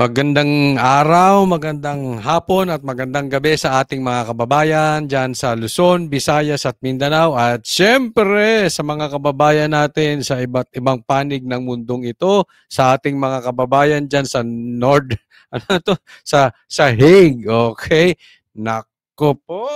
Magandang araw, magandang hapon at magandang gabi sa ating mga kababayan dyan sa Luzon, Visayas at Mindanao at syempre sa mga kababayan natin sa iba't ibang panig ng mundong ito, sa ating mga kababayan dyan sa sa Hague, okay? Nako po,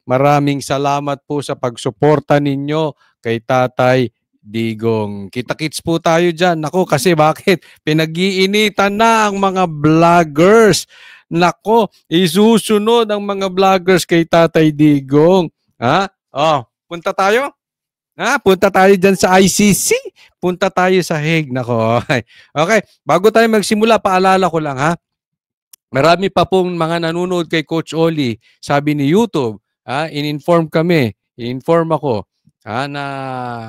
maraming salamat po sa pagsuporta ninyo kay Tatay Digong. Kita-kits po tayo dyan. Nako, kasi bakit? Pinag-iinitan na ang mga vloggers. Nako, isusunod ang mga vloggers kay Tatay Digong. Ha? Oh, punta tayo? Ha? Punta tayo dyan sa ICC? Punta tayo sa Hague. Nako, okay. Okay, bago tayo magsimula, paalala ko lang ha. Marami pa pong mga nanonood kay Coach Oli. Sabi ni YouTube, in-inform kami, in-inform ako, na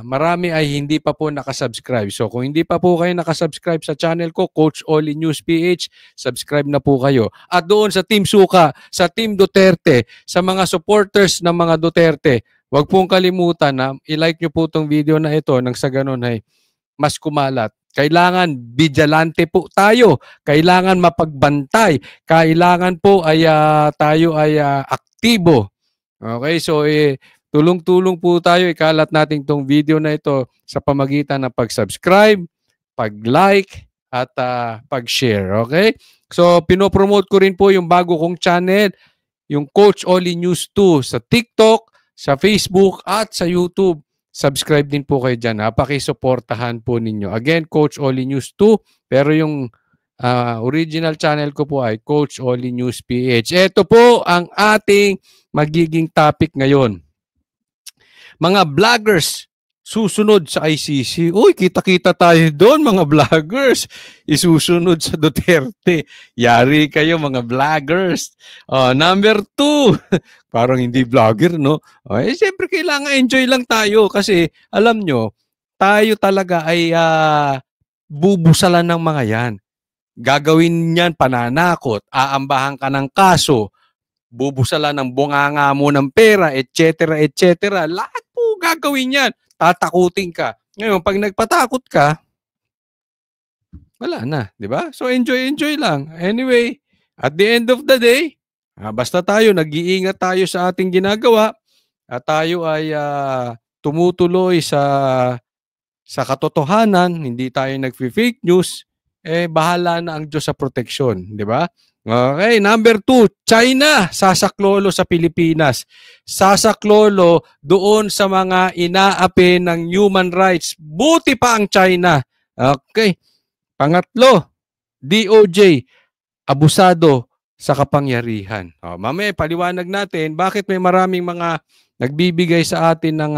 marami ay hindi pa po nakasubscribe. So kung hindi pa po kayo nakasubscribe sa channel ko, Coach Oli News PH, subscribe na po kayo. At doon sa Team Suka, sa Team Duterte, sa mga supporters ng mga Duterte, huwag pong kalimutan na i-like nyo po itong video na ito nang sa ganun ay mas kumalat. Kailangan vigilante po tayo. Kailangan mapagbantay. Kailangan po ay tayo ay aktibo. Okay, so tulong-tulong po tayo, ikalat natin itong video na ito sa pamagitan ng pag-subscribe, pag-like, at pag-share. Okay? So, pinopromote ko rin po yung bago kong channel, yung Coach Oli News 2 sa TikTok, sa Facebook, at sa YouTube. Subscribe din po kayo dyan. Pakisuportahan po ninyo. Again, Coach Oli News 2, pero yung original channel ko po ay Coach Oli News PH. Ito po ang ating magiging topic ngayon. Mga vloggers susunod sa ICC. Uy, kita-kita tayo doon mga vloggers. Isusunod sa Duterte. Yari kayo mga vloggers. Number 2. Parang hindi vlogger, no? Siyempre kailangan enjoy lang tayo kasi alam nyo, tayo talaga ay bubusalan ng mga yan. Gagawin yan pananakot, aambahan ka ng kaso, bubusalan ng bunganga mo ng pera, etc., etc. Lahat po gagawin yan. Tatakutin ka. Ngayon, pag nagpatakot ka, wala na, di ba? So, enjoy lang. Anyway, at the end of the day, basta tayo, nag-iingat tayo sa ating ginagawa, at tayo ay tumutuloy sa katotohanan, hindi tayo nag-fake news, bahala na ang Diyos sa proteksyon, di ba? Okay, number 2, China, sasaklolo sa Pilipinas. Sasaklolo doon sa mga inaapi ng human rights. Buti pa ang China. Okay. Pangatlo, DOJ, abusado sa kapangyarihan. Mamaya, paliwanag natin bakit may maraming mga nagbibigay sa atin ng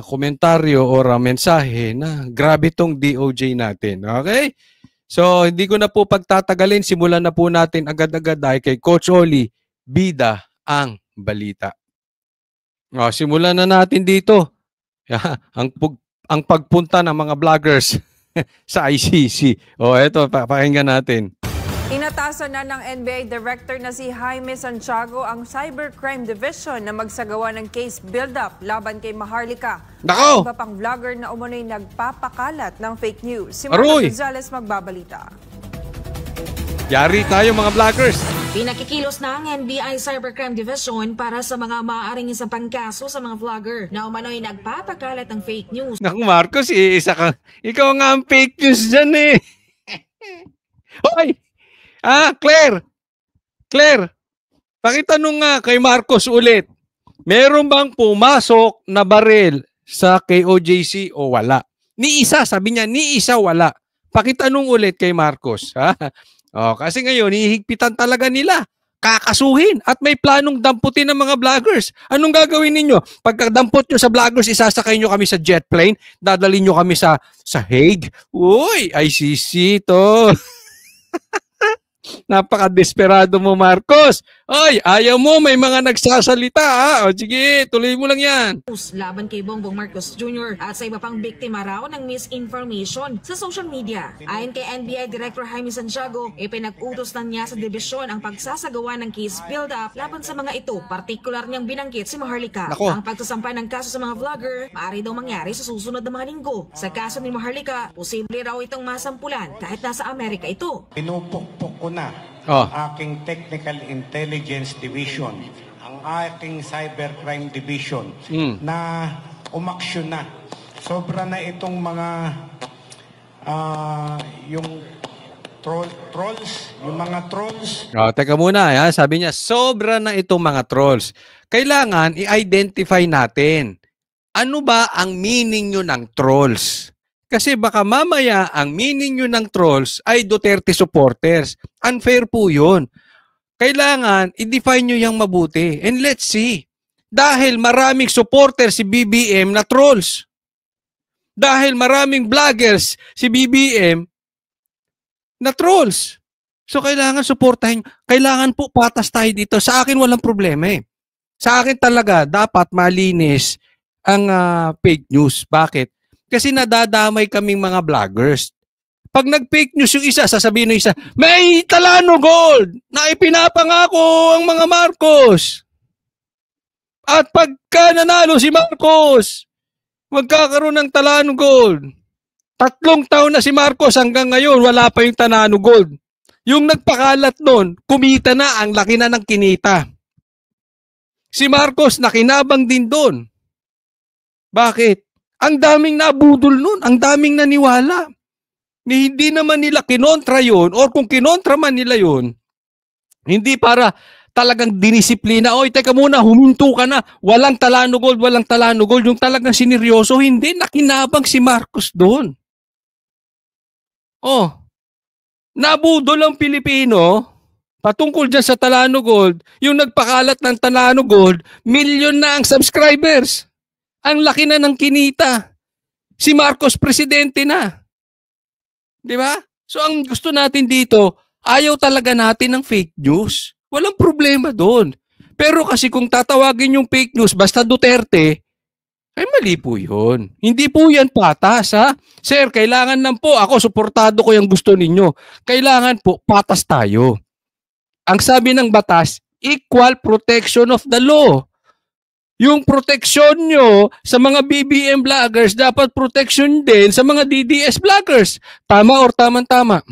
komentaryo o mensahe na grabe tong DOJ natin. Okay? So, hindi ko na po pagtatagalin. Simulan na po natin agad-agad dahil kay Coach Oli, bida ang balita. Simulan na natin dito. Ang pagpunta ng mga vloggers sa ICC. Eto, pakinggan natin. Inatasan na ng NBA Director na si Jaime Santiago ang Cybercrime Division na magsagawa ng case build-up laban kay Maharlika. Nako! Iba pang vlogger na umunoy nagpapakalat ng fake news. Si Marco Gonzales magbabalita. Yari tayo mga vloggers! Pinakikilos na ang NBI Cybercrime Division para sa mga maaaring isang pangkaso sa mga vlogger na umano'y nagpapakalat ng fake news. Naku Marcos, ikaw nga ang fake news dyan eh! Hoy! Claire, pakitanong nga kay Marcos ulit. Meron bang pumasok na baril sa KOJC o wala? Ni isa, sabi niya, ni isa wala. Pakitanong ulit kay Marcos. Kasi ngayon, hihigpitan talaga nila. Kakasuhin at may planong damputin ng mga vloggers. Anong gagawin ninyo? Pagkadampot nyo sa vloggers, isasakay nyo kami sa jet plane, dadalhin nyo kami sa Hague. Uy, ICC to. Napaka-desperado mo, Marcos. Oy, ayaw mo, may mga nagsasalita, ha? O sige, tuloy mo lang yan. Laban kay Bongbong Marcos Jr. at sa iba pang biktima raw ng misinformation sa social media. Ayon kay NBI Director Jaime Santiago, ipinag-utos na niya sa dibisyon ang pagsasagawa ng case build-up laban sa mga ito. Partikular niyang binanggit si Maharlika. Nako. Ang pagsasampa ng kaso sa mga vlogger, maaari daw mangyari sa susunod na mga linggo. Sa kaso ni Maharlika, posible raw itong masampulan kahit nasa Amerika ito. Pinupukpok ko na Oh. ang aking Technical Intelligence Division, ang aking Cybercrime Division na umaksyon na. Sobra na itong mga yung trolls, yung mga trolls. Teka muna, ha? Sabi niya, sobra na itong mga trolls. Kailangan i-identify natin. Ano ba ang meaning nyo ng trolls? Kasi baka mamaya ang meaning nyo ng trolls ay Duterte supporters. Unfair po yun. Kailangan i-define nyo yung mabuti. And let's see. Dahil maraming supporters si BBM na trolls. Dahil maraming vloggers si BBM na trolls. So kailangan supportahin. Kailangan po patas tayo dito. Sa akin walang problema eh. Sa akin talaga dapat malinis ang fake news. Bakit? Kasi nadadamay kaming mga vloggers. Pag nag-fake news yung isa, sasabihin ng isa, may Talano Gold na ipinapangako ang mga Marcos. At pagka nanalo si Marcos, magkakaroon ng Talano Gold. 3 taon na si Marcos hanggang ngayon, wala pa yung Talano Gold. Yung nagpakalat nun, kumita na, ang laki na ng kinita. Si Marcos nakinabang din doon. Bakit? Ang daming nabudol nun, ang daming naniwala. Hindi naman nila kinontra yun, or kung kinontra man nila yun, hindi para talagang dinisiplina, oy, teka muna, huminto ka na, walang Talano Gold, yung talagang sineryoso, hindi, nakinabang si Marcos doon. Oh, nabudol ang Pilipino, patungkol dyan sa Talano Gold, yung nagpakalat ng Talano Gold, milyon na ang subscribers. Ang laki na ng kinita. Si Marcos presidente na. Di ba? So ang gusto natin dito, ayaw talaga natin ng fake news. Walang problema doon. Pero kasi kung tatawagin yung fake news basta Duterte, ay mali po yun. Hindi po yan patas, ha? Sir, kailangan lang po, ako suportado ko yung gusto ninyo. Kailangan po, patas tayo. Ang sabi ng batas, equal protection of the law. Yung protection nyo sa mga BBM vloggers, dapat protection din sa mga DDS vloggers. Tama or tamang-tama?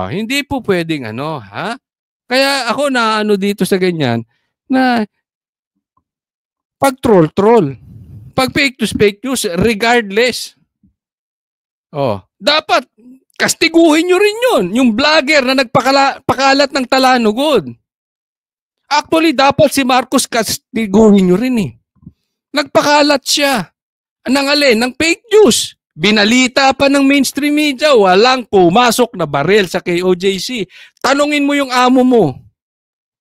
Hindi po pwedeng ha? Kaya ako na dito sa ganyan, na pag troll, pag fake news, regardless. Dapat kastiguhin nyo rin yun. Yung vlogger na nagpakalat ng Talano Gold. Actually, dapat si Marcos kastiguhin nyo rin eh. Nagpakalat siya. Ng fake news. Binalita pa ng mainstream media, walang pumasok na barel sa KOJC. Tanungin mo yung amo mo.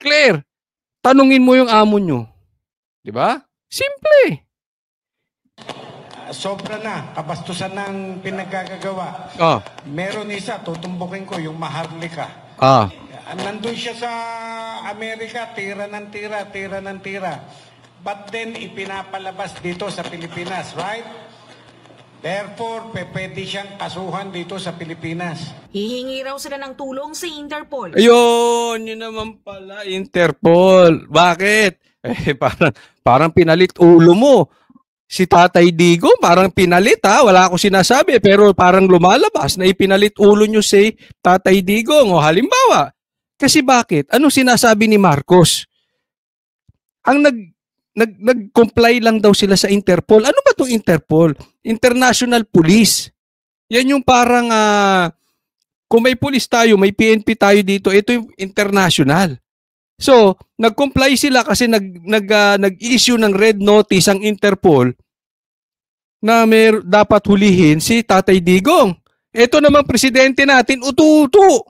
Claire, tanungin mo yung amo nyo. Diba? Simple. Sobra na, kabastusan ng pinagkagagawa. Meron isa, tutumbukin ko, yung Maharlika. Nandun siya sa Amerika, tira ng tira. But then, ipinapalabas dito sa Pilipinas, right? Therefore, pwede siyang kasuhan dito sa Pilipinas. Hihingi raw sila ng tulong sa Interpol. Ayun, yun naman pala, Interpol. Bakit? Parang pinalit ulo mo. Si Tatay Digo, parang pinalit wala akong sinasabi, pero parang lumalabas na ipinalit ulo nyo si Tatay Digong. Halimbawa, kasi bakit? Anong sinasabi ni Marcos? Ang nag-comply lang daw sila sa Interpol. Ano ba itong Interpol? International Police. Yan yung parang, kung may police tayo, may PNP tayo dito, ito yung international. So, nag-comply sila kasi nag-issue ng red notice ang Interpol na dapat hulihin si Tatay Digong. Ito naman presidente natin, utu-utu.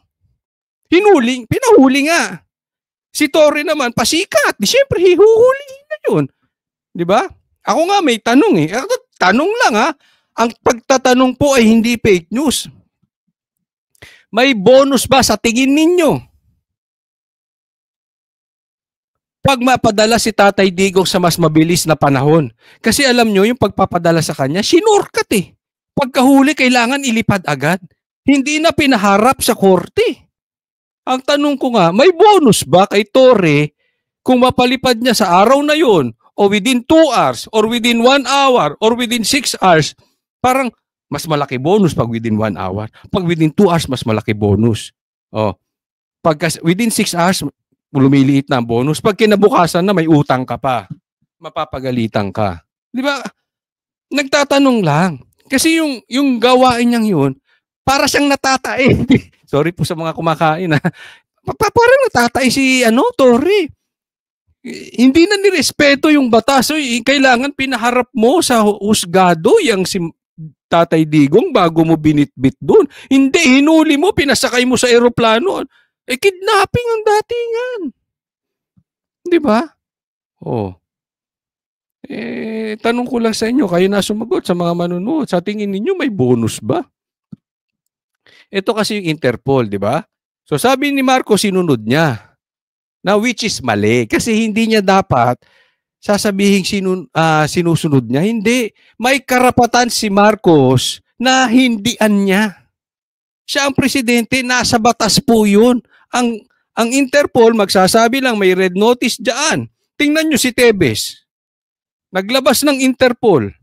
Pinahuli nga. Si Torre naman, pasikat. Siyempre, hihuhulihin na yun. Di ba? Ako nga may tanong eh. Tanong lang Ang pagtatanong po ay hindi fake news. May bonus ba sa tingin ninyo? Pag mapadala si Tatay Digong sa mas mabilis na panahon. Kasi alam nyo, yung pagpapadala sa kanya, sinurkat eh. Pagkahuli, kailangan ilipad agad. Hindi na pinaharap sa korte. Ang tanong ko nga, may bonus ba kay Torre kung mapalipad niya sa araw na yun, o within 2 hours, or within 1 hour, or within 6 hours? Parang mas malaki bonus pag within 1 hour. Pag within 2 hours, mas malaki bonus. Oh. Pag within 6 hours, lumiliit na ang bonus. Pag kinabukasan na, may utang ka pa. Mapapagalitan ka. Di ba? Nagtatanong lang. Kasi yung gawain niyang yun, para siyang natatae. Sorry po sa mga kumakain. Parang natatae si Torre. Hindi na nirespeto yung batas. So, kailangan pinaharap mo sa husgado yung si Tatay Digong bago mo binitbit doon. Hindi, hinuli mo, pinasakay mo sa eroplano. Kidnapping ang datingan. Di ba? Oh. Tanong ko lang sa inyo, kayo na sumagot sa mga manunood. Sa tingin ninyo, may bonus ba? Ito kasi yung Interpol, di ba? So sabi ni Marco, sinunod niya. Now, which is mali. Kasi hindi niya dapat sasabihin sinusunod niya. Hindi. May karapatan si Marcos na hindian niya. Siya ang presidente, nasa batas po yun. Ang Interpol, magsasabi lang may red notice dyan. Tingnan nyo si Tebes. Naglabas ng Interpol.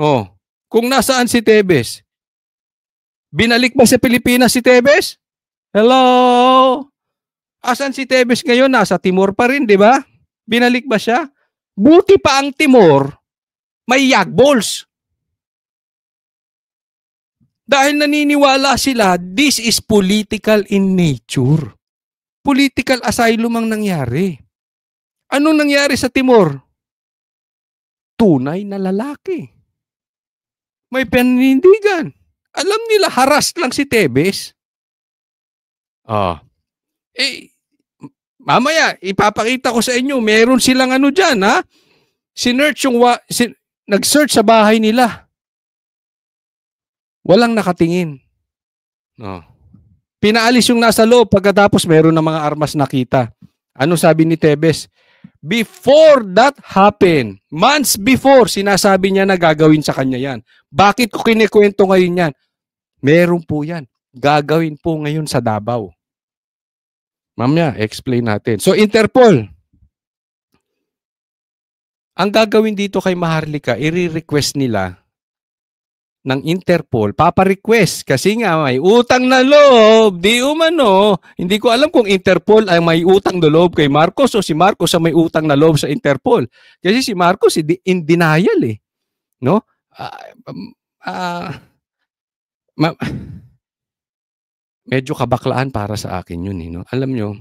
Oh, kung nasaan si Tebes? Binalik ba sa Pilipinas si Tebes? Hello? Asan si Tebes ngayon? Nasa Timor pa rin, di ba? Binalik ba siya? Buti pa ang Timor, may yagballs. Dahil naniniwala sila, this is political in nature. Political asylum ang nangyari. Anong nangyari sa Timor? Tunay na lalaki. May paninindigan. Alam nila, haras lang si Tebes. Mamaya, ipapakita ko sa inyo, meron silang dyan, ha? Nag-search sa bahay nila. Walang nakatingin. Pinaalis yung nasa loob pagkatapos meron ng mga armas nakita. Ano sabi ni Tebes? Before that happened, months before, sinasabi niya na gagawin sa kanya yan. Bakit ko kinikwento ngayon yan? Meron po yan. Gagawin po ngayon sa Davao. Mamaya, explain natin. So, Interpol. Ang gagawin dito kay Maharlika, i-request nila ng Interpol, papa-request kasi nga may utang na loob, di umano. Hindi ko alam kung Interpol ay may utang na loob kay Marcos o si Marcos ay may utang na loob sa Interpol. Kasi si Marcos in denial eh. No? Medyo kabaklaan para sa akin yun. No? Alam nyo,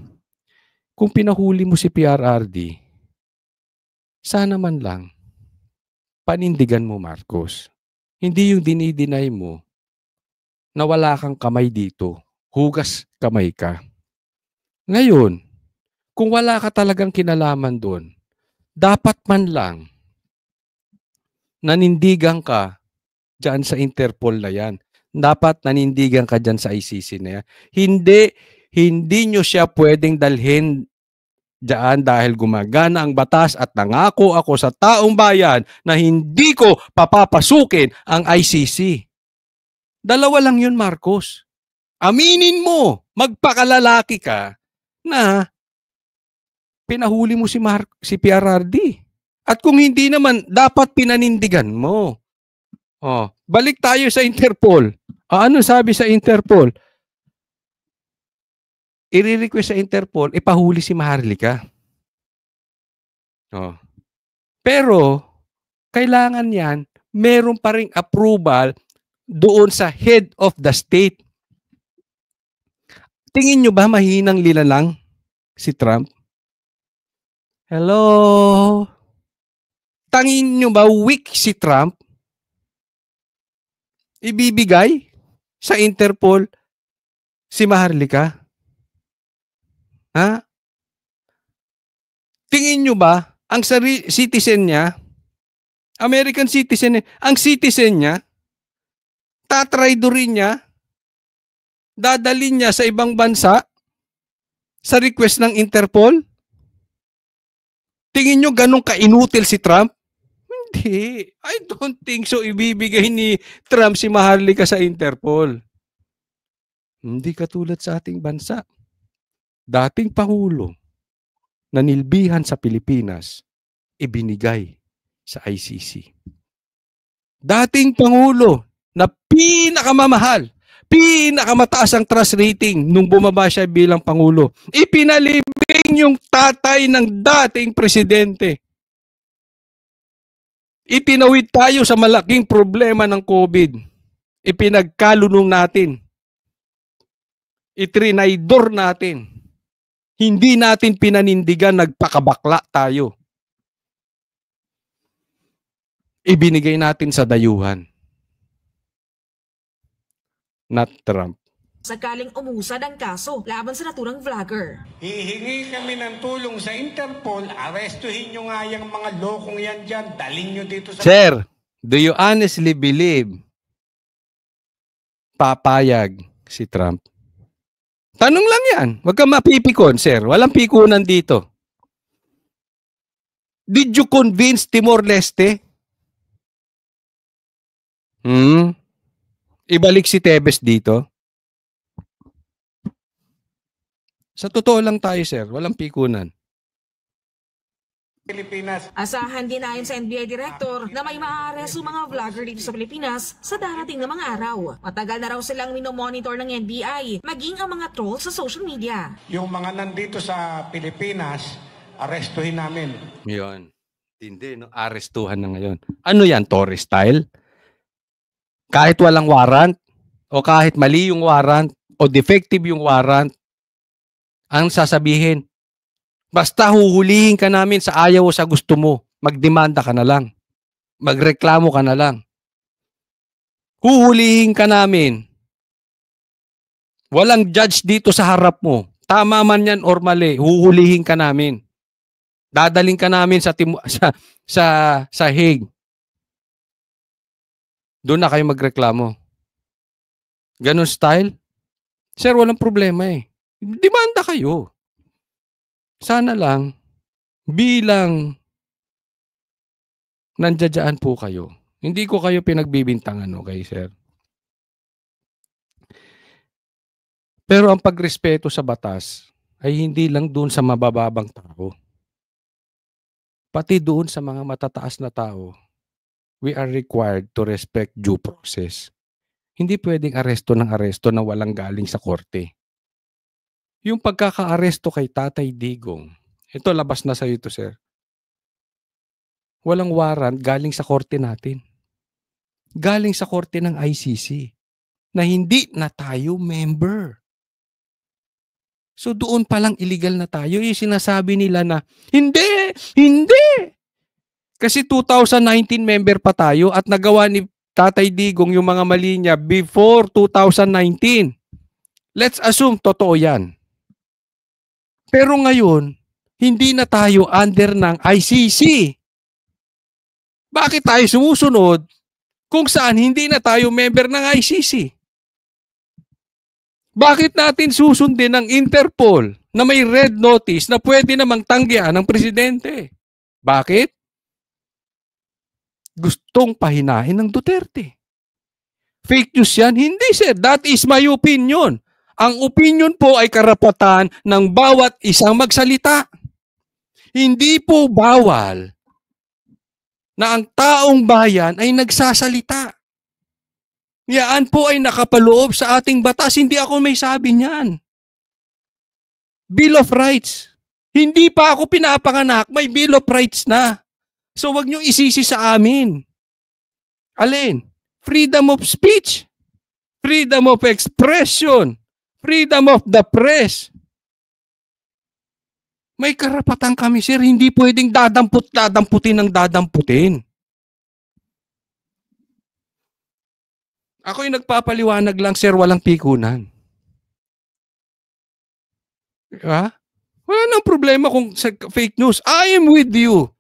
kung pinahuli mo si PRRD, sana man lang panindigan mo Marcos. Hindi yung dinideny mo na wala kang kamay dito. Hugas kamay ka. Ngayon, kung wala ka talagang kinalaman doon, dapat man lang nanindigan ka dyan sa Interpol na yan. Dapat nanindigan ka dyan sa ICC na yan. Hindi nyo siya pwedeng dalhin dyan dahil gumagana ang batas at nangako ako sa taong bayan na hindi ko papapasukin ang ICC. Dalawa lang yun, Marcos. Aminin mo, magpakalalaki ka na pinahuli mo si PRRD. At kung hindi naman, dapat pinanindigan mo. Balik tayo sa Interpol. Ano sabi sa Interpol? I-request sa Interpol, ipahuli si Maharlika. Pero, kailangan yan, meron pa ring approval doon sa head of the state. Tingin nyo ba mahinang lilalang si Trump? Hello? Tingin nyo ba weak si Trump? Ibibigay sa Interpol si Maharlika? Ha? Tingin nyo ba, ang citizen niya, American citizen niya, ang citizen niya, tatraidorin niya, Dadalhin niya sa ibang bansa sa request ng Interpol? Tingin nyo ganun ka-inutil si Trump? Hindi. I don't think so. Ibibigay ni Trump si Maharlika sa Interpol. Hindi katulad sa ating bansa. Dating Pangulo na nilbihan sa Pilipinas, ibinigay sa ICC. Dating Pangulo na pinakamamahal, pinakamataas ang trust rating nung bumaba siya bilang Pangulo, ipinalibing yung tatay ng dating presidente. Itinawid tayo sa malaking problema ng COVID. Ipinagkalunong natin. Itrinaydor natin. Hindi natin pinanindigan, nagpakabakla tayo. Ibinigay natin sa dayuhan. Not Trump. Sakaling umusad ang kaso laban sa naturang vlogger. Hihingi kami ng tulong sa Interpol, arestuhin nyo nga yung mga lokong yan dyan, dalhin nyo dito sa... Sir, do you honestly believe papayag si Trump? Tanong lang yan. Huwag kang mapipikon, sir. Walang pikunan dito. Did you convince Timor-Leste? Ibalik si Tebes dito? Sa totoo lang tayo, sir. Walang pikunan. Pilipinas. Asahan din ayon sa NBI Director na may maaaresto mga vlogger dito sa Pilipinas sa darating na mga araw. Matagal na raw silang minomonitor ng NBI, maging ang mga trolls sa social media. Yung mga nandito sa Pilipinas, arestuhin namin. Yun. Hindi, no? Arestuhan na ngayon. Ano yan? Torres style? Kahit walang warrant, o kahit mali yung warrant, o defective yung warrant, ang sasabihin, basta huhulihin ka namin sa ayaw o sa gusto mo, magdemanda ka na lang. Magreklamo ka na lang. Huhulihin ka namin. Walang judge dito sa harap mo. Tama man yan or mali, huhulihin ka namin. Dadaling ka namin sa Hague. Doon na kayo magreklamo. Ganun style? Sir, walang problema eh. Demanda kayo. Sana lang, bilang nandiyadyaan po kayo. Hindi ko kayo pinagbibintangan, okay, sir? Pero ang pagrespeto sa batas ay hindi lang doon sa mabababang tao. Pati doon sa mga matataas na tao, we are required to respect due process. Hindi pwedeng aresto ng aresto na walang galing sa korte. Yung pagkaka-aresto kay Tatay Digong, ito labas na sa ito, sir. Walang warrant galing sa korte natin. Galing sa korte ng ICC na hindi na tayo member. So doon palang illegal na tayo. Yung sinasabi nila na, hindi! Kasi 2019 member pa tayo at nagawa ni Tatay Digong yung mga mali niya before 2019. Let's assume totoo yan. Pero ngayon, hindi na tayo under ng ICC. Bakit tayo sumusunod kung saan hindi na tayo member ng ICC? Bakit natin susundin ng Interpol na may red notice na pwede namang tanggihan ng presidente? Bakit? Gustong pahinahin ng Duterte. Fake news yan? Hindi, sir. That is my opinion. Ang opinion po ay karapatan ng bawat isang magsalita. Hindi po bawal na ang taong bayan ay nagsasalita. Yan po ay nakapaloob sa ating batas. Hindi ako may sabi niyan. Bill of Rights. Hindi pa ako pinapanganak, may Bill of Rights na. So wag niyo isisi sa amin. Alin? Freedom of speech. Freedom of expression. Freedom of the press. May karapatan kami, sir. Hindi pwedeng dadamputin ng dadamputin. Ako'y nagpapaliwanag lang, sir, walang pikunan. Ha? Wala nang problema kung sa fake news. I am with you.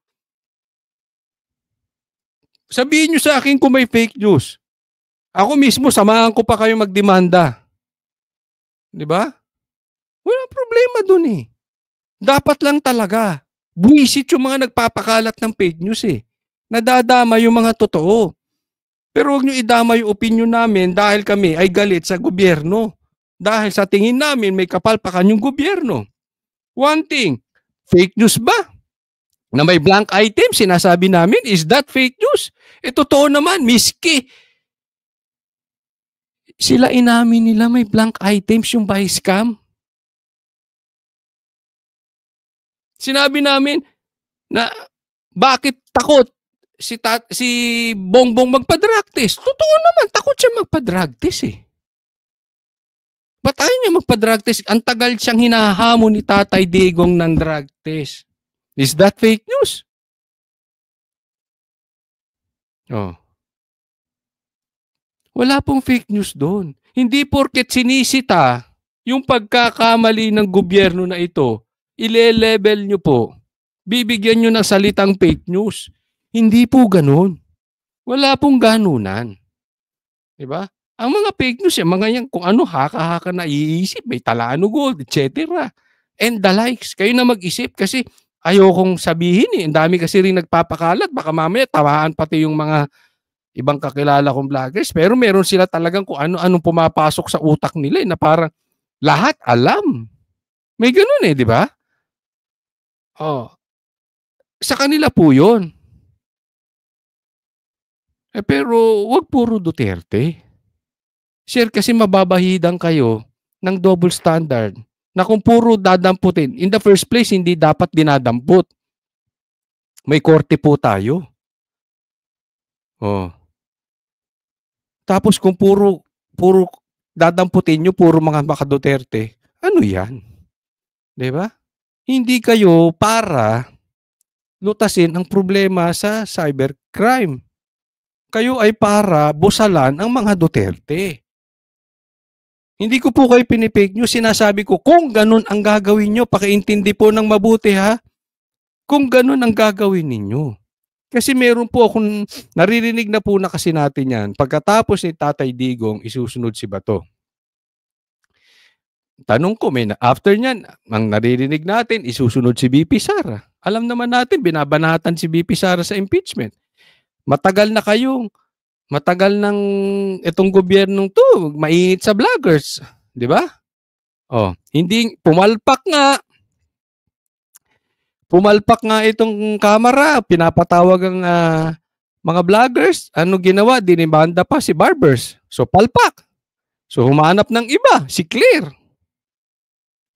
Sabihin nyo sa akin kung may fake news. Ako mismo, samahan ko pa kayo magdemanda. Di ba? Walang problema dun eh. Dapat lang talaga. Buwisit yung mga nagpapakalat ng fake news eh. Nadadama yung mga totoo. Pero huwag nyo idama yung opinion namin dahil kami ay galit sa gobyerno. Dahil sa tingin namin may kapalpakan yung gobyerno. One thing, fake news ba? Na may blank item, sinasabi namin, is that fake news? Totoo naman, miski. Sila inamin nila may blank items yung buy scam. Sinabi namin na bakit takot si Bongbong magpa-drug test. Totoo naman, takot siya magpa-drug test eh. Ba't ayaw niya magpa-drug test? Ang tagal siyang hinahamon ni Tatay Digong ng drug test. Is that fake news? Oh. Wala pong fake news doon. Hindi porket sinisita yung pagkakamali ng gobyerno na ito, ile-level nyo po, bibigyan nyo ng salitang fake news. Hindi po ganun. Wala pong ganunan. Diba? Ang mga fake news, yung mga yan, kung ano, haka-haka na iisip, may Talano Gold, etc. And the likes. Kayo na mag-isip kasi ayokong sabihin eh. Ang dami kasi rin nagpapakalat. Baka mamaya tawaan pati yung mga ibang kakilala kong vloggers. Pero meron sila talagang kung ano-anong pumapasok sa utak nila eh, na parang lahat alam. May ganun eh, di ba? Oh. Sa kanila po yun. Pero wag puro Duterte. Sir, kasi mababahidan kayo ng double standard na kung puro dadamputin, in the first place, hindi dapat dinadamput. May korte po tayo. Oh. Tapos kung puro dadamputin nyo, puro mga Duterte, ano yan? Diba? Hindi kayo para lutasin ang problema sa cybercrime. Kayo ay para busalan ang mga Duterte. Hindi ko po kayo pinipake nyo. Sinasabi ko, kung ganun ang gagawin nyo, pakiintindi po ng mabuti ha. Kung ganun ang gagawin ninyo. Kasi meron po akong, naririnig na po na kasi natin yan. Pagkatapos ni Tatay Digong, isusunod si Bato. Tanong ko, after nyan, ang naririnig natin, isusunod si BP Sara. Alam naman natin, binabanatan si BP Sara sa impeachment. Matagal ng itong gobyernong to, mainit sa vloggers, di ba? Oh, hindi pumalpak nga itong kamera, pinapatawag ang mga vloggers. Ano ginawa? Dinimanda pa si Barbers. So palpak. So humanap ng iba, si Claire.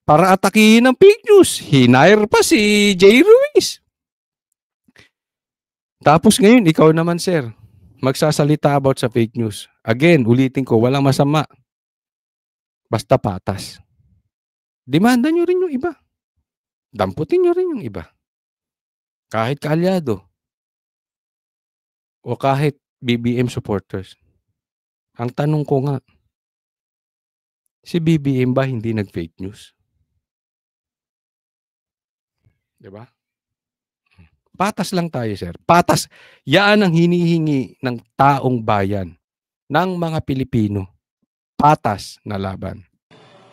Para atakihin ng fake news. Hinire pa si Jay Ruiz. Tapos ngayon, ikaw naman, sir, magsasalita about sa fake news. Again, ulitin ko, walang masama. Basta patas. Demanda nyo rin yung iba. Damputin nyo rin yung iba. Kahit kaalyado. O kahit BBM supporters. Ang tanong ko nga, si BBM ba hindi nag-fake news? Diba? Patas lang tayo, sir. Patas. Yan ang hinihingi ng taong bayan, ng mga Pilipino. Patas na laban.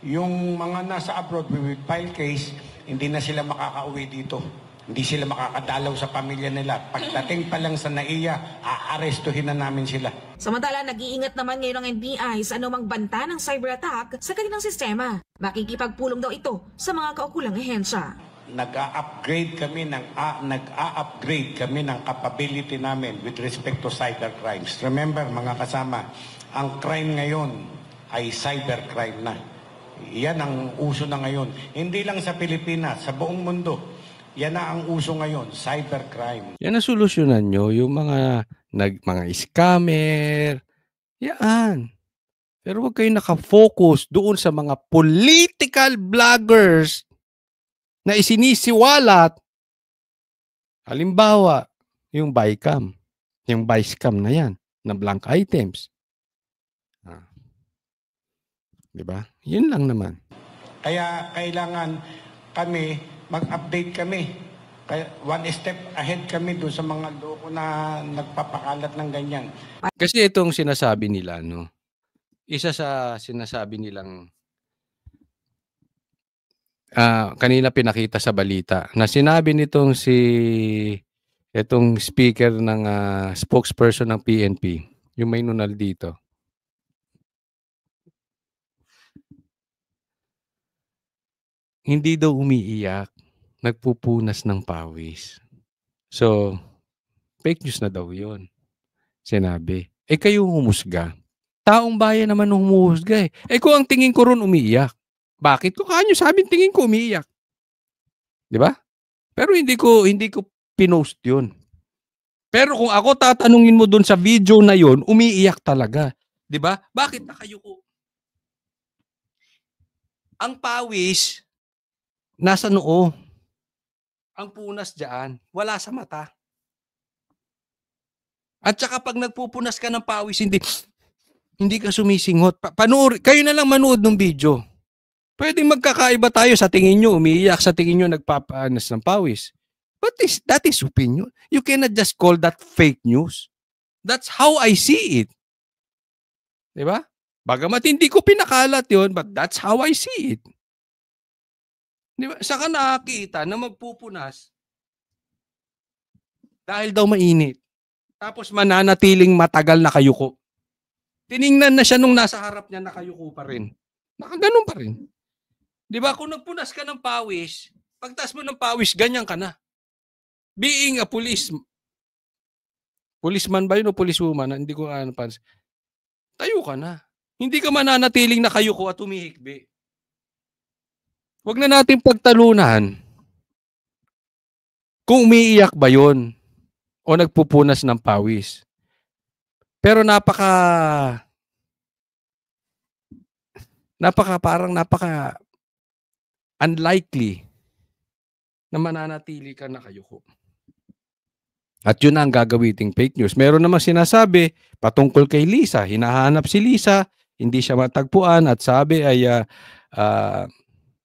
Yung mga nasa abroad, we will file case, hindi na sila makakauwi dito. Hindi sila makakadalaw sa pamilya nila. Pagdating pa lang sa NAIA, aarestuhin na namin sila. Samantala, nag-iingat naman ngayon ang NBI sa anumang banta ng cyber attack sa kanilang sistema. Makikipagpulong daw ito sa mga kaukulang ehensya. Nag-a-upgrade kami ng capability namin with respect to cybercrimes. Remember, mga kasama, ang crime ngayon ay cybercrime na. Yan ang uso na ngayon. Hindi lang sa Pilipinas, sa buong mundo. Yan na ang uso ngayon, cybercrime. Yan ang solusyonan nyo, yung mga scammer. Yan. Pero huwag kayo nakafocus doon sa mga political bloggers na isinisiwalat. Halimbawa, yung buy scam na yan, na blank items. Diba? Yun lang naman. Kaya kailangan kami, mag-update kami. Kaya one step ahead kami doon sa mga loko na nagpapakalat ng ganyan. Kasi itong sinasabi nila, no? Isa sa sinasabi nilang kanina pinakita sa balita na sinabi nitong itong speaker ng spokesperson ng PNP, yung may nunal dito. Hindi daw umiiyak, nagpupunas ng pawis. So, fake news na daw yun. Sinabi. Kayo humusga. Taong bayan naman humuhusga eh. Kung ang tingin ko ron umiiyak. Bakit ko kanyo sabing tingin ko umiiyak? 'Di ba? Pero hindi ko pinost 'yun. Pero kung ako tatanungin mo doon sa video na 'yon, umiiyak talaga, 'di ba? Bakit nakayuko? Ang pawis nasa noo. Ang punas diyan, wala sa mata. At saka pag nagpupunas ka ng pawis, hindi ka sumisingot. Kayo na lang manood ng video. Pwedeng magkakaiba tayo, sa tingin nyo umiiyak, sa tingin nyo nagpapanas ng pawis. But that is opinion. You cannot just call that fake news. That's how I see it. Diba? Bagamat hindi ko pinakalat yon, but that's how I see it. Diba? Saka nakakita na magpupunas dahil daw mainit. Tapos mananatiling matagal nakayuko. Tiningnan na siya nung nasa harap niya, nakayuko pa rin. Nakaganon pa rin. Di ba? Kung nagpunas ka ng pawis, pagtas mo ng pawis, ganyan ka na. Being a policeman ba yun o policewoman? Hindi ko pansin. Tayo ka na. Hindi ka mananatiling nakayuko at humihikbi. Huwag na natin pagtalunan kung umiiyak ba yun o nagpupunas ng pawis. Pero napaka unlikely na mananatili ka nakayuko. At yun ang gagawiting fake news. Meron namang sinasabi patungkol kay Lisa. Hinahanap si Lisa, hindi siya matagpuan at sabi ay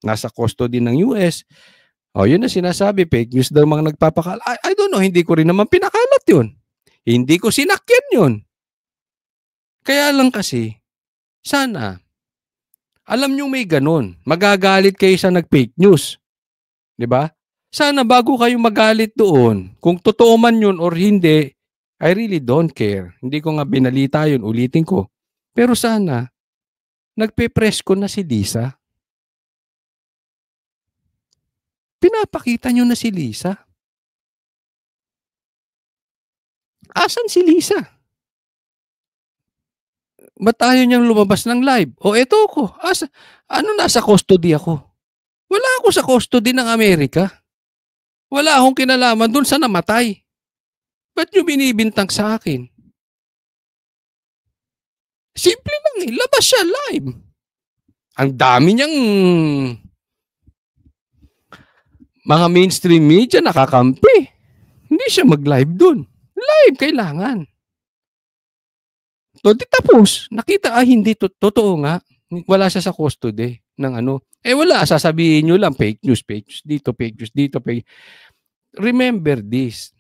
nasa custody ng US. Yun na sinasabi, fake news daw mga nagpapakalat. I don't know, hindi ko rin naman pinakalat yun. Hindi ko sinakyan yun. Kaya lang kasi, sana, alam nyo may ganun. Magagalit kayo sa nag-fake news. Diba? Sana bago kayo magalit doon, kung totoo man yun or hindi, I really don't care. Hindi ko nga binalita yun, ulitin ko. Pero sana, nagpe-press ko na si Lisa. Pinapakita nyo na si Lisa. Asan si Lisa? Ba't ayaw niyang lumabas ng live? Eto ko. Nasa custody ako? Wala ako sa custody ng Amerika. Wala akong kinalaman dun sa namatay. Ba't niyo binibintang sa akin? Simple lang eh. Labas siya live. Ang dami niyang mga mainstream media nakakampi. Hindi siya mag-live dun. Live kailangan. Di tapos. Nakita, hindi. Totoo nga. Wala siya sa custody ng wala. Sasabihin nyo lang, fake news dito, fake news dito. Remember this.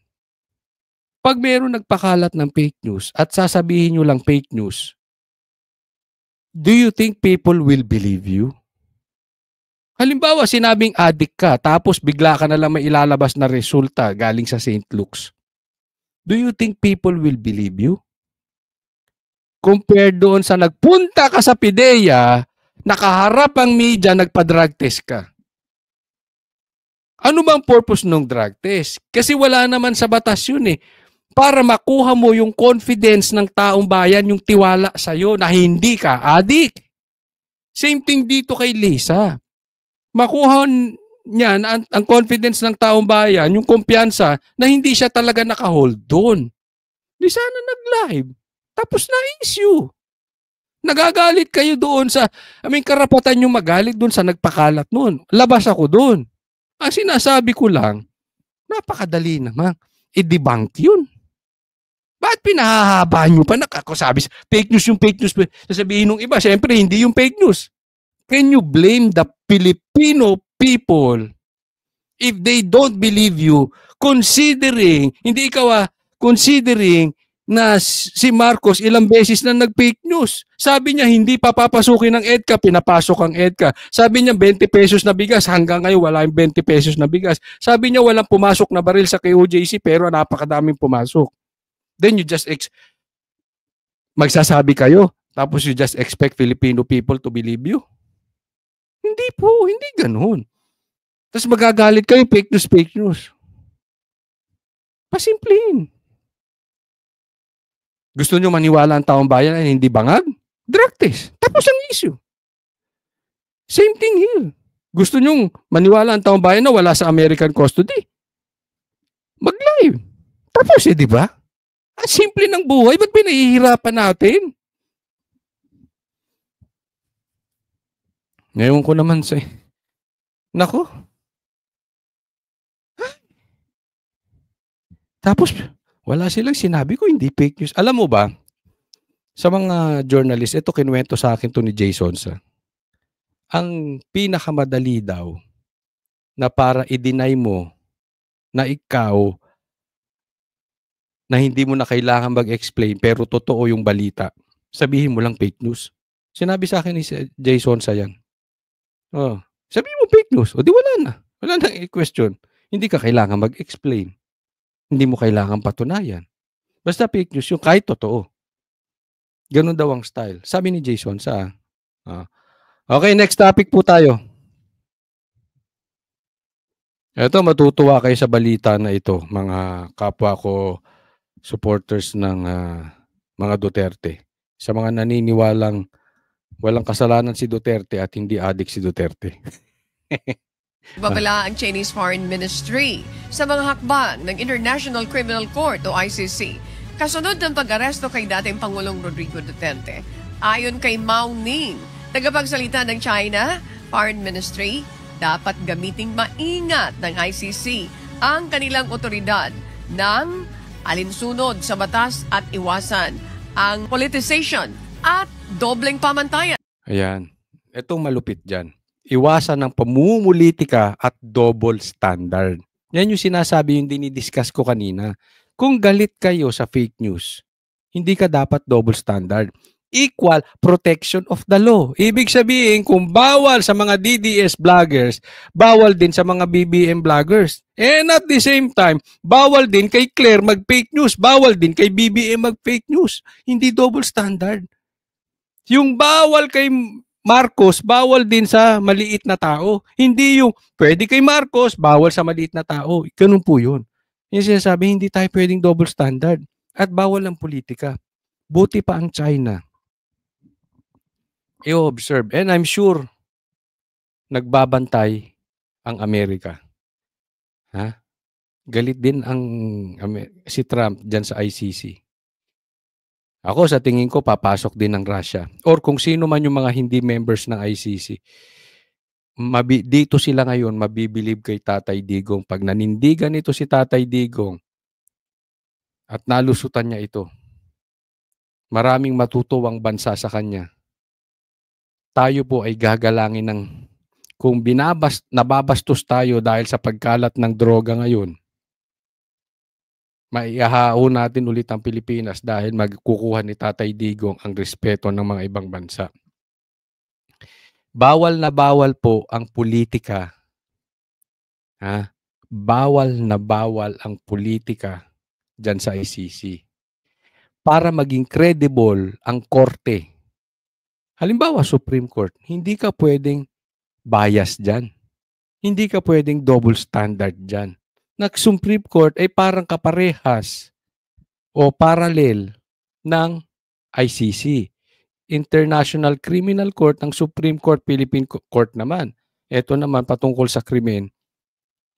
Pag meron nagpakalat ng fake news at sasabihin nyo lang fake news, do you think people will believe you? Halimbawa, sinabing addict ka, tapos bigla ka na lang may ilalabas na resulta galing sa St. Luke's. Do you think people will believe you? Compared doon sa nagpunta ka sa PIDEA, nakaharap ang media, nagpa-drug test ka. Ano bang purpose ng drug test? Kasi wala naman sa batas yun eh. Para makuha mo yung confidence ng taong bayan, yung tiwala sa'yo na hindi ka addict. Same thing dito kay Lisa. Makuha niyan ang confidence ng taong bayan, yung kumpiyansa na hindi siya talaga nakahold doon. Di sana nag-live. Tapos na issue. Nagagalit kayo doon sa, karapatan nyo magalit doon sa nagpakalat noon. Labas ako doon. Ang sinasabi ko lang, napakadali naman. I-debunk yun. Ba't pinahahaba nyo pa? Sabi, fake news yung fake news. Sasabihin ng iba, siyempre hindi yung fake news. Can you blame the Filipino people if they don't believe you, considering, hindi ikaw considering na si Marcos ilang beses na nag-fake news. Sabi niya hindi pa papasukin ng EDCA, pinapasok ang EDCA. Sabi niya 20 pesos na bigas, hanggang ngayon wala yung 20 pesos na bigas. Sabi niya walang pumasok na baril sa KOJC pero napakadaming pumasok. Then you just magsasabi kayo, tapos you just expect Filipino people to believe you? Hindi po, hindi ganun. Tapos magagalit kayo, fake news. Pasimplihin. Gusto nyo maniwala ang taong bayan ay hindi bangag? Drug test. Tapos ang issue. Same thing here. Gusto nyo maniwala ang taong bayan na wala sa American custody? Mag-live. Tapos di ba? Ang simple ng buhay. Ba't pinahihirapan natin? Ngayon ko naman sa... Nako. Tapos... wala silang sinabi ko, hindi fake news. Alam mo ba, sa mga journalist, ito kinuwento sa akin to ni Jason sa ang pinakamadali daw na para i-deny mo na ikaw na hindi mo na kailangan mag-explain pero totoo yung balita, sabihin mo lang fake news. Sinabi sa akin ni Jason sa yan. Oh, sabihin mo fake news. O di wala na. Wala na i-question. Hindi ka kailangan mag-explain. Hindi mo kailangan patunayan. Basta fake news yung kahit totoo. Ganun daw ang style. Sabi ni Jason sa... Okay, next topic po tayo. Ito, matutuwa kayo sa balita na ito, mga kapwa ko supporters ng mga Duterte. Sa mga naniniwalang walang kasalanan si Duterte at hindi adik si Duterte. Babala ang Chinese Foreign Ministry sa mga hakbang ng International Criminal Court o ICC kasunod ng pag-aresto kay dating Pangulong Rodrigo Duterte. Ayon kay Mao Ning, tagapagsalita ng China Foreign Ministry, dapat gamiting maingat ng ICC ang kanilang otoridad ng alinsunod sa batas at iwasan ang politicization at dobleng pamantayan. Ayan, itong malupit dyan. Iwasan ng pamumulitika at double standard. Yan yung sinasabi yung dinidiscuss ko kanina. Kung galit kayo sa fake news, hindi ka dapat double standard. Equal protection of the law. Ibig sabihin, kung bawal sa mga DDS vloggers, bawal din sa mga BBM vloggers. And at the same time, bawal din kay Claire mag-fake news, bawal din kay BBM mag-fake news. Hindi double standard. Yung bawal kay Marcos, bawal din sa maliit na tao. Hindi yung pwede kay Marcos, bawal sa maliit na tao. Ganun po yun. Yung sinasabi, hindi tayo pwedeng double standard. At bawal ang politika. Buti pa ang China. I-observe. And I'm sure, nagbabantay ang Amerika. Ha? Galit din ang si Trump dyan sa ICC. Ako sa tingin ko papasok din ng Russia or kung sino man yung mga hindi members ng ICC. Dito sila ngayon mabibilib kay Tatay Digong. Pag nanindigan ito si Tatay Digong at nalusutan niya ito, maraming matutuwang bansa sa kanya. Tayo po ay gagalangin ng kung nababastos tayo dahil sa pagkalat ng droga ngayon. Maihahaon natin ulit ang Pilipinas dahil magkukuha ni Tatay Digong ang respeto ng mga ibang bansa. Bawal na bawal po ang politika. Ha? Bawal na bawal ang politika dyan sa ICC. Para maging credible ang korte. Halimbawa, Supreme Court, hindi ka pwedeng bias dyan. Hindi ka pwedeng double standard dyan. Nag-Supreme Court ay parang kaparehas o parallel ng ICC. International Criminal Court, ang Supreme Court, Philippine Court naman. Ito naman patungkol sa krimen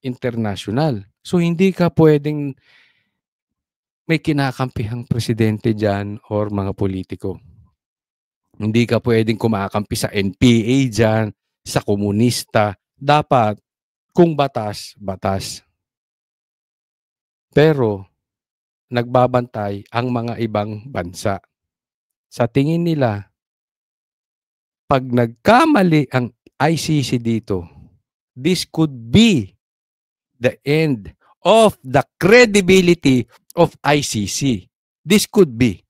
international. So hindi ka pwedeng may kinakampihang presidente dyan or mga politiko. Hindi ka pwedeng kumakampi sa NPA dyan, sa komunista. Dapat, kung batas, batas. Pero, nagbabantay ang mga ibang bansa. Sa tingin nila, pag nagkamali ang ICC dito, this could be the end of the credibility of ICC. This could be.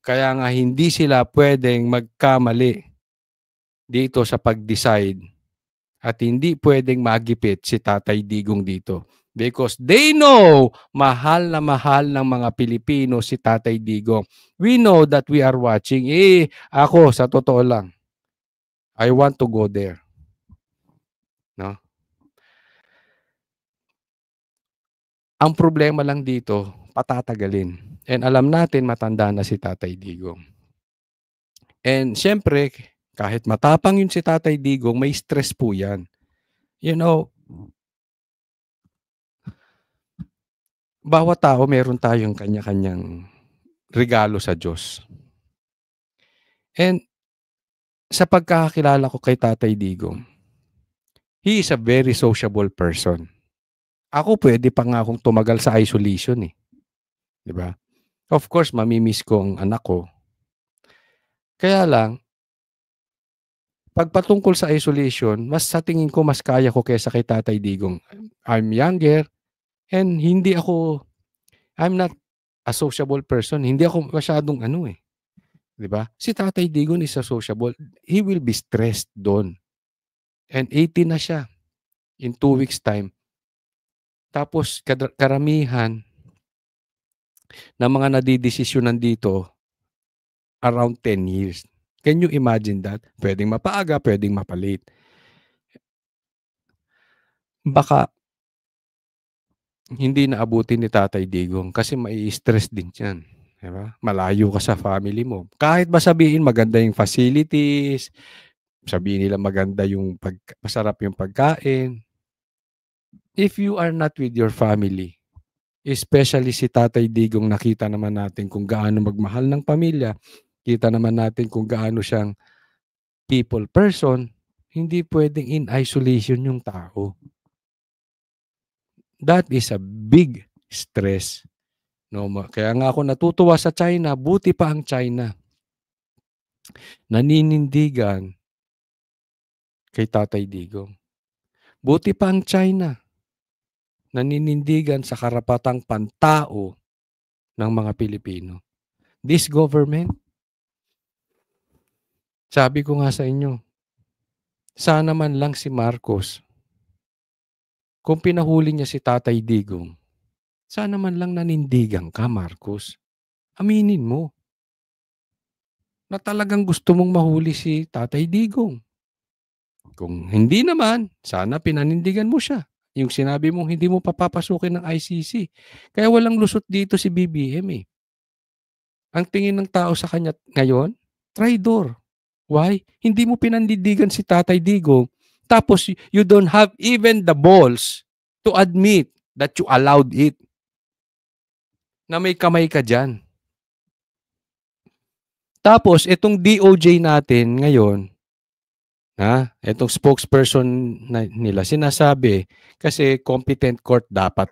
Kaya nga hindi sila pwedeng magkamali dito sa pag-decide at hindi pwedeng magipit si Tatay Digong dito. Because they know mahal na mahal ng mga Pilipino si Tatay Digong. We know that we are watching. Ako, sa totoo lang, I want to go there. No? Ang problema lang dito, patatagalin. And alam natin, matanda na si Tatay Digong. And syempre, kahit matapang yun si Tatay Digong, may stress po yan. You know, bawat tao meron tayong kanya-kanyang regalo sa Diyos. And sa pagkakakilala ko kay Tatay Digong, he is a very sociable person. Ako pwede pa nga akong tumagal sa isolation eh. Diba? Of course, mamimiss ko ang anak ko. Kaya lang, pagpatungkol sa isolation, mas sa tingin ko mas kaya ko kaysa kay Tatay Digong. I'm younger and I'm not a sociable person. Hindi ako masyadong Diba? Si Tatay Digong is a sociable. He will be stressed doon. And 18 na siya in 2 weeks time. Tapos karamihan ng mga nadidesisyonan dito around 10 years. Can you imagine that? Pwedeng mapaaga, pwedeng mapalit. Baka hindi naabutin ni Tatay Digong kasi mai-stress din yan. Diba? Malayo ka sa family mo. Kahit ba sabihin maganda yung facilities, sabihin nila maganda yung masarap yung pagkain. If you are not with your family, especially si Tatay Digong, nakita naman natin kung gaano magmahal ng pamilya, kita naman natin kung gaano siyang people person, hindi pwedeng in isolation yung tao. That is a big stress. No, kaya nga ako natutuwa sa China, buti pa ang China. Naninindigan kay Tatay Digong. Buti pa ang China. Naninindigan sa karapatang pantao ng mga Pilipino. This government, sabi ko nga sa inyo, sana man lang si Marcos, kung pinahuli niya si Tatay Digong, sana man lang nanindigan ka, Marcos. Aminin mo na talagang gusto mong mahuli si Tatay Digong. Kung hindi naman, sana pinanindigan mo siya. Yung sinabi mong hindi mo papapasukin ng ICC. Kaya walang lusot dito si BBM eh. Ang tingin ng tao sa kanya ngayon, traidor. Why? Hindi mo pinandidigan si Tatay Digong. Tapos you don't have even the balls to admit that you allowed it. Na may kamay ka dyan. Tapos itong DOJ natin ngayon, itong spokesperson nila sinasabi kasi competent court dapat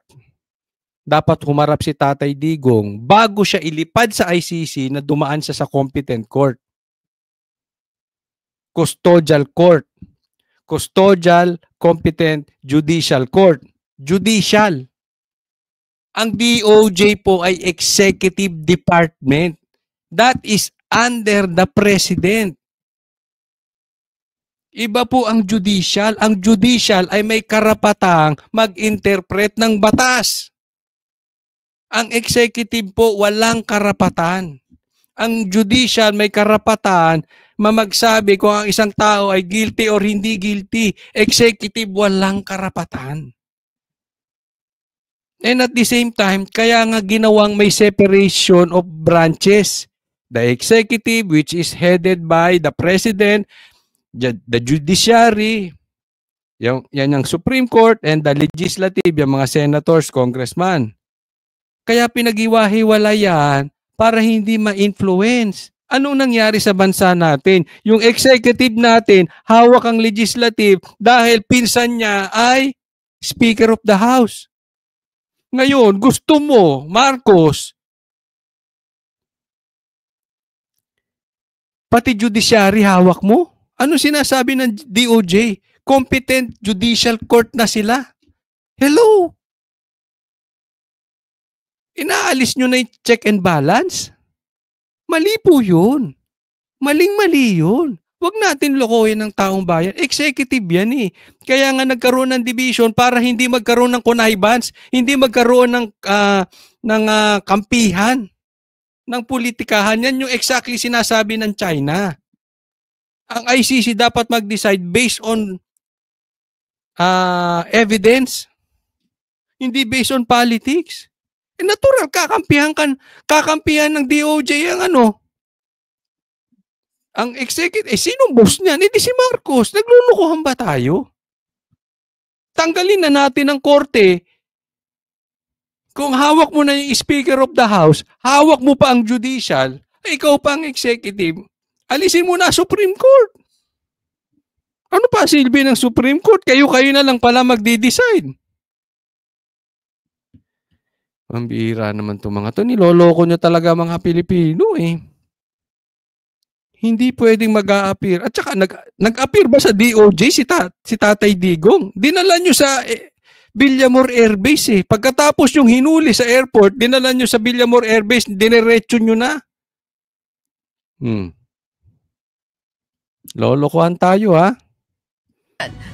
humarap si Tatay Digong bago siya ilipad sa ICC na dumaan siya sa competent court. Custodial court. Custodial Competent Judicial Court. Judicial. Ang DOJ po ay executive department. That is under the president. Iba po ang judicial. Ang judicial ay may karapatang mag-interpret ng batas. Ang executive po walang karapatan. Ang judicial may karapatan mamagsabi kung ang isang tao ay guilty or hindi guilty. Executive walang karapatan. And at the same time, kaya nga ginawang may separation of branches. The executive, which is headed by the president, the judiciary, yan ang Supreme Court, and the legislative, yung mga senators, congressman. Kaya pinag-iwa-hiwalay yan para hindi ma-influence. Anong nangyari sa bansa natin? Yung executive natin, hawak ang legislative dahil pinsan niya ay Speaker of the House. Ngayon, gusto mo, Marcos, pati judiciary hawak mo? Ano sinasabi ng DOJ? Competent Judicial Court na sila. Hello? Inaalis nyo na yung check and balance. Mali po yun. Maling-mali yun. Huwag natin lokohin ng taong bayan. Executive yan eh. Kaya nga nagkaroon ng division para hindi magkaroon ng connivance, hindi magkaroon ng kampihan, ng politikahan. Yan yung exactly sinasabi ng China. Ang ICC dapat mag-decide based on evidence, hindi based on politics. Natural, kakampihan ng DOJ ang executive. Sinong boss niyan? Hindi si Marcos. Naglulukohan ba tayo? Tanggalin na natin ang korte. Kung hawak mo na yung Speaker of the House, hawak mo pa ang judicial, ikaw pa ang executive, alisin mo na Supreme Court. Ano pa silbi ng Supreme Court? Kayo na lang pala magdi-decide. Ang bihira naman itong mga ito. Niloloko nyo talaga mga Pilipino eh. Hindi pwedeng mag-a-appear. At saka nag-appear ba sa DOJ si Tatay Digong? Dinala nyo sa Villamor Air Base eh. Pagkatapos yung hinuli sa airport, dinala nyo sa Villamor Air Base, dinerecho nyo na. Lolokohan tayo ha.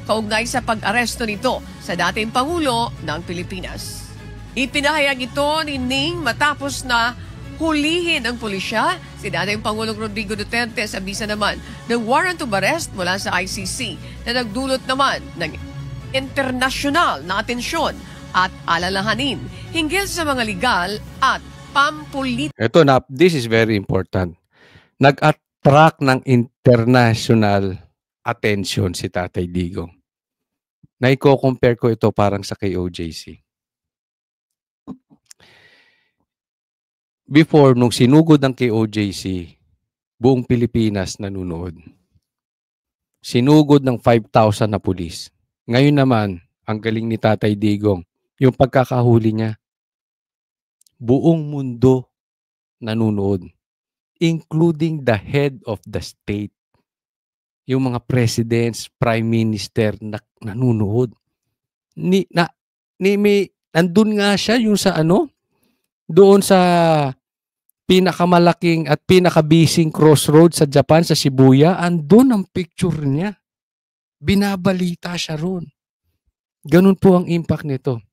Kaugnay sa pag-aresto nito sa dating Pangulo ng Pilipinas. Ipinahayag ito ni Ning matapos na hulihin ng pulisya si dating Pangulong Rodrigo Duterte sa bisa naman ng warrant of arrest mula sa ICC na nagdulot naman ng internasyonal na atensyon at alalahanin hinggil sa mga legal at pampolitik. Ito na, this is very important. Nag-attract ng international attention si Tatay Digong. Naiko-compare ko ito parang sa KOJC. Before, nung sinugod ng KOJC, buong Pilipinas nanunood. Sinugod ng 5,000 na pulis. Ngayon naman, ang galing ni Tatay Digong, yung pagkakahuli niya, buong mundo nanunood, including the head of the state. Yung mga presidents, prime minister na nanunood. Nandun nga siya yung sa doon sa pinakamalaking at pinakabising crossroad sa Japan, sa Shibuya, andun ang picture niya. Binabalita siya roon. Ganun po ang impact nito.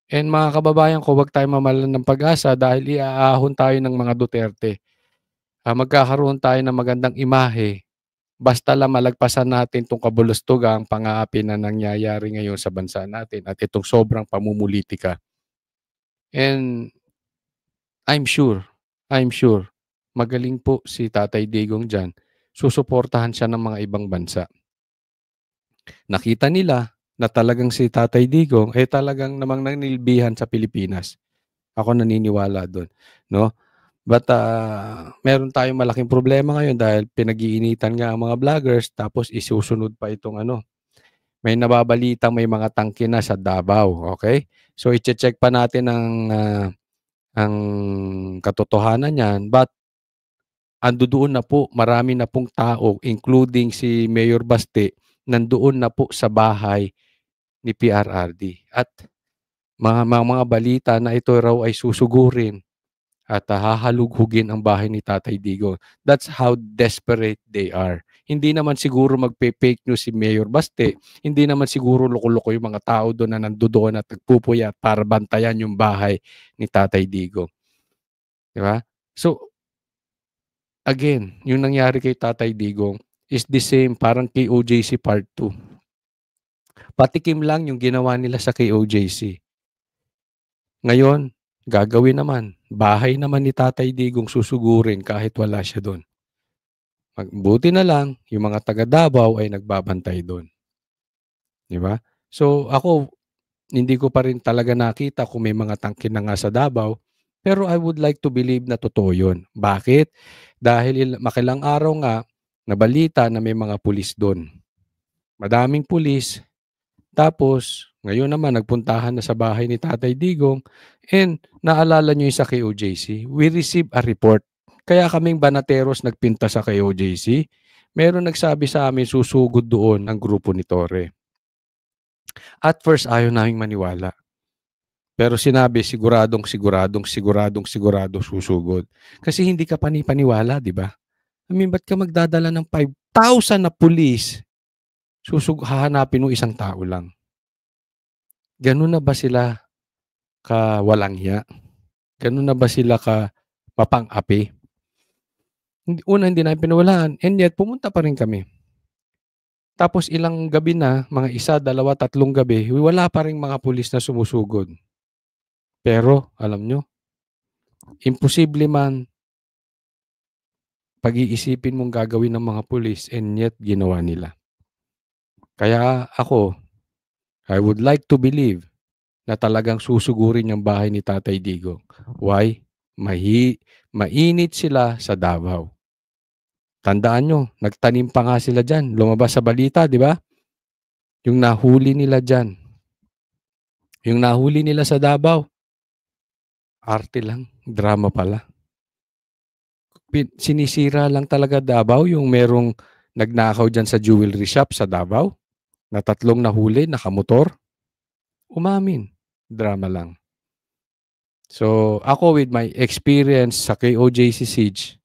And mga kababayan ko, huwag tayo mamalan ng pag-asa dahil iaahon tayo ng mga Duterte. Magkakaroon tayo ng magandang imahe. Basta lang malagpasan natin itong kabulustugang pang-aapi na nangyayari ngayon sa bansa natin at itong sobrang pamumulitika. And I'm sure, magaling po si Tatay Digong dyan. Susuportahan siya ng mga ibang bansa. Nakita nila na talagang si Tatay Digong talagang namang nanilbihan sa Pilipinas. Ako naniniwala doon, no? But meron tayong malaking problema ngayon dahil pinag-iinitan nga ang mga vloggers tapos isusunod pa itong may nababalitang may mga tangke na sa Davao, okay? So i-check pa natin ang katotohanan niyan, but andoon na po, marami na pong tao, including si Mayor Baste, nandoon na po sa bahay ni PRRD. At mga balita na ito raw ay susugurin at hahalughugin ang bahay ni Tatay Digong. That's how desperate they are. Hindi naman siguro magpe-fake news si Mayor Baste. Hindi naman siguro loko-loko yung mga tao doon na nandoon at nagpupuyat para bantayan yung bahay ni Tatay Digong. Diba? So, again, yung nangyari kay Tatay Digong is the same, parang KOJC Part 2. Patikim lang yung ginawa nila sa KOJC. Ngayon, gagawin naman. Bahay naman ni Tatay Digong susugurin kahit wala siya doon. Buti na lang, yung mga taga Davao ay nagbabantay doon. Diba? So, ako, hindi ko pa rin talaga nakita kung may mga tangke na nga sa Davao, pero I would like to believe na totoo yun. Bakit? Dahil makilang araw nga, nabalita na may mga pulis doon. Madaming pulis. Tapos, ngayon naman, nagpuntahan na sa bahay ni Tatay Digong and naalala nyo yung sa KOJC, we received a report. Kaya kaming banateros nagpinta sa KOJC. Meron nagsabi sa amin susugod doon ang grupo ni Torre. At first, ayaw naming maniwala. Pero sinabi, siguradong susugod. Kasi hindi ka panipaniwala, di ba? I mean, ba't ka magdadala ng 5,000 na pulis? Hahanapin mo isang tao lang. Ganun na ba sila ka walang hiya? Ganun na ba sila ka mapang-api? Una, hindi namin pinawalaan. And yet, pumunta pa rin kami. Tapos ilang gabi na, mga 1, 2, 3 gabi, wala pa rin mga pulis na sumusugod. Pero, alam nyo, imposible man pag-iisipin mong gagawin ng mga pulis and yet ginawa nila. Kaya ako, I would like to believe na talagang susugurin yung bahay ni Tatay Digong. Why? Mainit sila sa Davao. Tandaan nyo, nagtanim pa nga sila dyan. Lumabas sa balita, di ba? Yung nahuli nila dyan. Yung nahuli nila sa Davao. Arte lang. Drama pala. Sinisira lang talaga Davao yung merong nagnakaw dyan sa jewelry shop sa Davao na 3 nahuli, nakamotor. Umamin. Drama lang. So, ako with my experience sa KOJC Siege,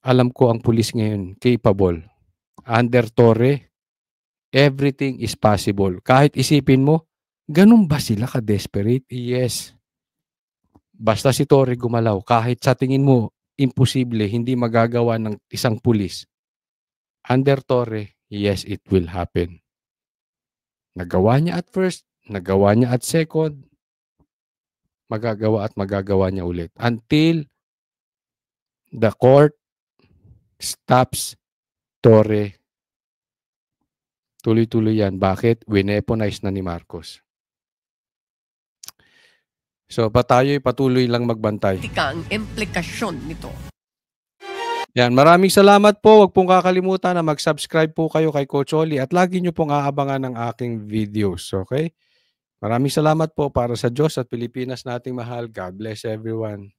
alam ko ang pulis ngayon, capable. Under Torre, everything is possible. Kahit isipin mo, ganun ba sila ka-desperate? Yes. Basta si Torre gumalaw, kahit sa tingin mo, imposible, hindi magagawa ng isang pulis. Under Torre, yes, it will happen. Nagawa niya at first, nagawa niya at second, magagawa niya ulit. Until the court stops Torre. Tuloy-tuloy yan. Bakit? Wineponize na ni Marcos. So, tayo'y patuloy lang magbantay. Ang implikasyon nito. Yan, maraming salamat po. Huwag pong kakalimutan na mag-subscribe po kayo kay Coach Oli at lagi nyo pong aabangan ng aking videos. Okay? Maraming salamat po para sa Diyos at Pilipinas nating mahal. God bless everyone.